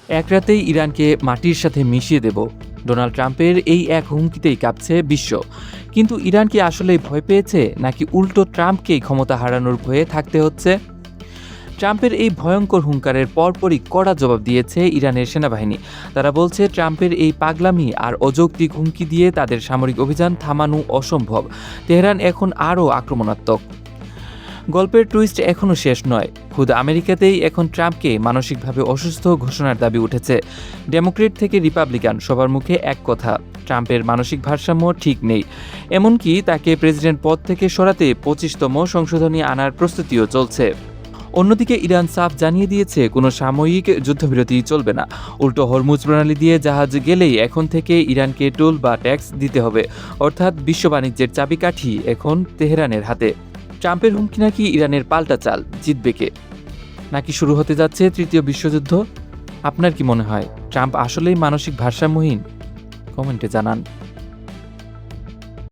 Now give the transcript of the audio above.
এক রাতেই ইরানকে মাটির সাথে মিশিয়ে দেব, ডোনাল্ড ট্রাম্পের এই এক হুমকিতেই কাঁপছে বিশ্ব। কিন্তু ইরান কি আসলেই ভয় পেয়েছে, নাকি উল্টো ট্রাম্পকেই ক্ষমতা হারানোর ভয়ে থাকতে হচ্ছে? ট্রাম্পের এই ভয়ঙ্কর হুঙ্কারের পরপরই কড়া জবাব দিয়েছে ইরানের সেনাবাহিনী। তারা বলছে ট্রাম্পের এই পাগলামি আর অযৌক্তিক হুমকি দিয়ে তাদের সামরিক অভিযান থামানো অসম্ভব। তেহরান এখন আরও আক্রমণাত্মক। গল্পের টুইস্ট এখনও শেষ নয়। খুদ আমেরিকাতেই এখন ট্রাম্পকে মানসিকভাবে অসুস্থ ঘোষণার দাবি উঠেছে। ডেমোক্রেট থেকে রিপাবলিকান সবার মুখে এক কথা, ট্রাম্পের মানসিক ভারসাম্য ঠিক নেই। এমনকি তাকে প্রেসিডেন্ট পদ থেকে সরাতে 25তম সংশোধনী আনার প্রস্তুতিও চলছে। অন্যদিকে ইরান সাফ জানিয়ে দিয়েছে কোনো সাময়িক যুদ্ধবিরতি চলবে না। উল্টো হরমুজ প্রণালী দিয়ে জাহাজ গেলেই এখন থেকে ইরানকে টোল বা ট্যাক্স দিতে হবে। অর্থাৎ বিশ্ব বাণিজ্যের চাবিকাঠি এখন তেহরানের হাতে। ট্রাম্পের হুমকি নাকি ইরানের পাল্টা চাল, জিতবে কে? নাকি শুরু হতে যাচ্ছে তৃতীয় বিশ্বযুদ্ধ? আপনার কি মনে হয় ট্রাম্প আসলেই মানসিক ভারসাম্যহীন? কমেন্টে জানান।